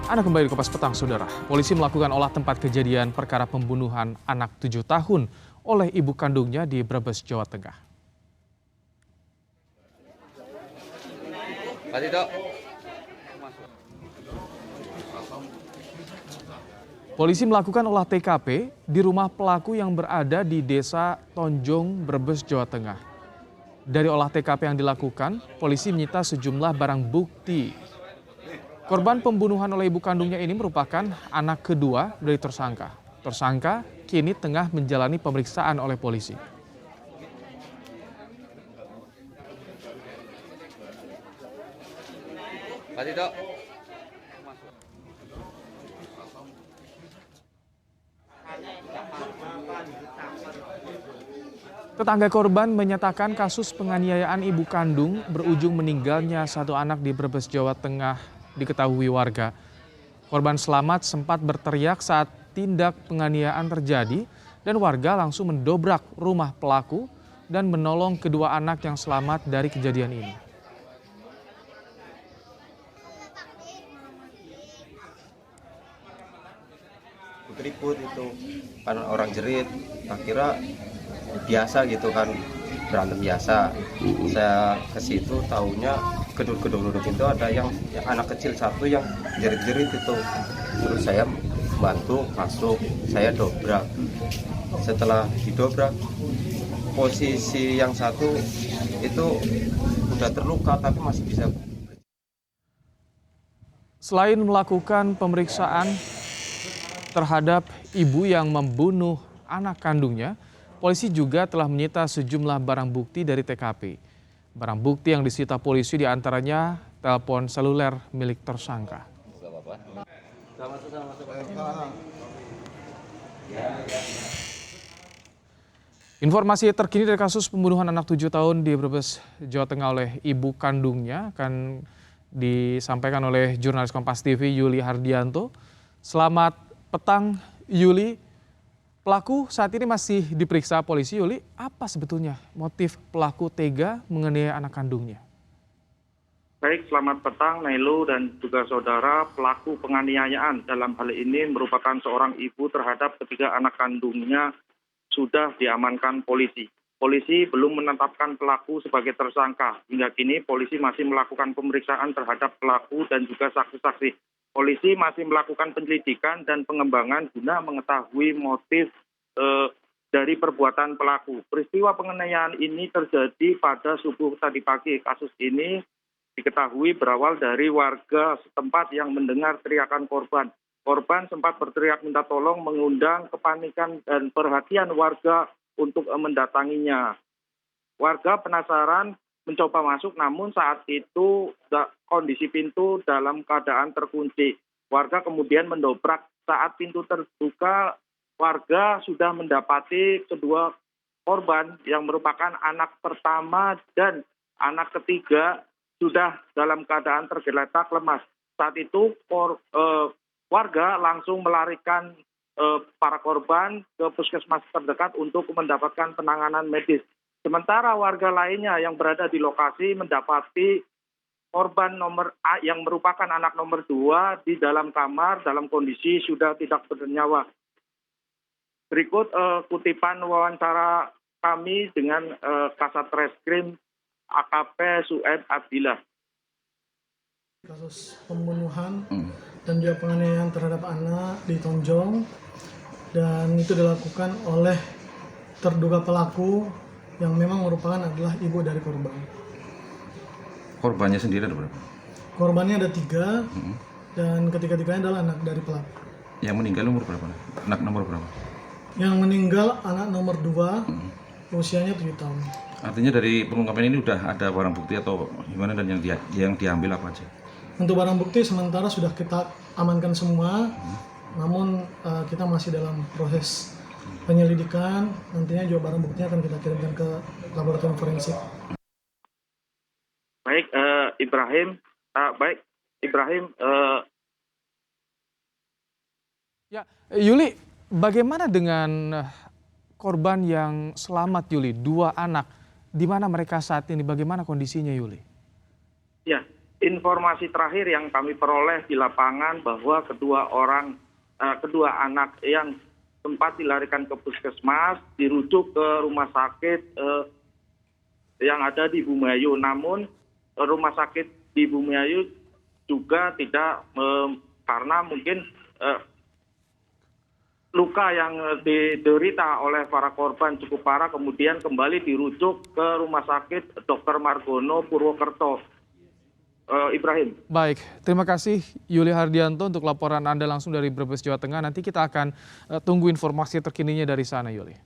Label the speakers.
Speaker 1: Anda kembali di Kompas Petang, Saudara. Polisi melakukan olah tempat kejadian perkara pembunuhan anak 7 tahun oleh ibu kandungnya di Brebes, Jawa Tengah. Polisi melakukan olah TKP di rumah pelaku yang berada di Desa Tonjong, Brebes, Jawa Tengah. Dari olah TKP yang dilakukan, polisi menyita sejumlah barang bukti. Korban pembunuhan oleh ibu kandungnya ini merupakan anak kedua dari tersangka. Tersangka kini tengah menjalani pemeriksaan oleh polisi. Tetangga korban menyatakan kasus penganiayaan ibu kandung berujung meninggalnya satu anak di Brebes, Jawa Tengah diketahui warga. Korban selamat sempat berteriak saat tindak penganiayaan terjadi dan warga langsung mendobrak rumah pelaku dan menolong kedua anak yang selamat dari kejadian ini.
Speaker 2: Ribut itu kan orang jerit, akhirnya biasa gitu kan, berantem biasa. Saya ke situ tahunya gedung-gedung itu ada yang anak kecil satu yang jerit-jerit itu. Terus saya bantu masuk, saya dobrak. Setelah didobrak, posisi yang satu itu udah terluka tapi masih bisa.
Speaker 1: Selain melakukan pemeriksaan terhadap ibu yang membunuh anak kandungnya, polisi juga telah menyita sejumlah barang bukti dari TKP. Barang bukti yang disita polisi diantaranya telepon seluler milik tersangka. Informasi terkini dari kasus pembunuhan anak 7 tahun di Brebes, Jawa Tengah oleh ibu kandungnya akan disampaikan oleh jurnalis Kompas TV Yuli Hardianto. Selamat petang, Yuli. Pelaku saat ini masih diperiksa polisi. Yuli, apa sebetulnya motif pelaku tega menganiaya anak kandungnya?
Speaker 3: Baik, selamat petang Nailu dan juga saudara. Pelaku penganiayaan dalam hal ini merupakan seorang ibu terhadap ketiga anak kandungnya sudah diamankan polisi. Polisi belum menetapkan pelaku sebagai tersangka. Hingga kini polisi masih melakukan pemeriksaan terhadap pelaku dan juga saksi-saksi. Polisi masih melakukan penyelidikan dan pengembangan guna mengetahui motif dari perbuatan pelaku. Peristiwa penganiayaan ini terjadi pada subuh tadi pagi. Kasus ini diketahui berawal dari warga setempat yang mendengar teriakan korban. Korban sempat berteriak minta tolong, mengundang kepanikan dan perhatian warga untuk mendatanginya. Warga penasaran mencoba masuk, namun saat itu kondisi pintu dalam keadaan terkunci. Warga kemudian mendobrak. Saat pintu terbuka, warga sudah mendapati kedua korban yang merupakan anak pertama dan anak ketiga sudah dalam keadaan tergeletak lemas. Saat itu warga langsung melarikan para korban ke puskesmas terdekat untuk mendapatkan penanganan medis. Sementara warga lainnya yang berada di lokasi mendapati korban nomor A yang merupakan anak nomor 2 di dalam kamar dalam kondisi sudah tidak bernyawa. Berikut kutipan wawancara kami dengan Kasat Reskrim AKP Sued Abdillah.
Speaker 4: Kasus pembunuhan dan juga penganiayaan terhadap anak di Tonjong, dan itu dilakukan oleh terduga pelaku yang memang merupakan adalah ibu dari korban.
Speaker 5: Korbannya sendiri ada berapa?
Speaker 4: Korbannya ada 3, dan ketiga-tiganya adalah anak dari pelaku.
Speaker 5: Yang meninggal umur berapa? Anak nomor berapa?
Speaker 4: Yang meninggal anak nomor 2, usianya 7 tahun.
Speaker 5: Artinya dari pengungkapan ini udah ada barang bukti atau gimana, dan yang diambil apa aja?
Speaker 4: Untuk barang bukti sementara sudah kita amankan semua, namun kita masih dalam proses penyelidikan. Nantinya juga barang buktinya akan kita kirimkan ke laboratorium forensik.
Speaker 3: Baik, Ibrahim.
Speaker 1: Ya, Yuli, bagaimana dengan korban yang selamat, Yuli? 2 anak, di mana mereka saat ini? Bagaimana kondisinya, Yuli?
Speaker 3: Ya, Informasi terakhir yang kami peroleh di lapangan bahwa kedua anak yang sempat dilarikan ke puskesmas dirujuk ke rumah sakit yang ada di Bumiayu. Namun rumah sakit di Bumiayu juga tidak karena mungkin luka yang diderita oleh para korban cukup parah, kemudian kembali dirujuk ke rumah sakit Dr. Margono Purwokerto. Ibrahim.
Speaker 1: Baik, terima kasih Yuli Hardianto untuk laporan Anda langsung dari Brebes, Jawa Tengah. Nanti kita akan tunggu informasi terkininya dari sana, Yuli.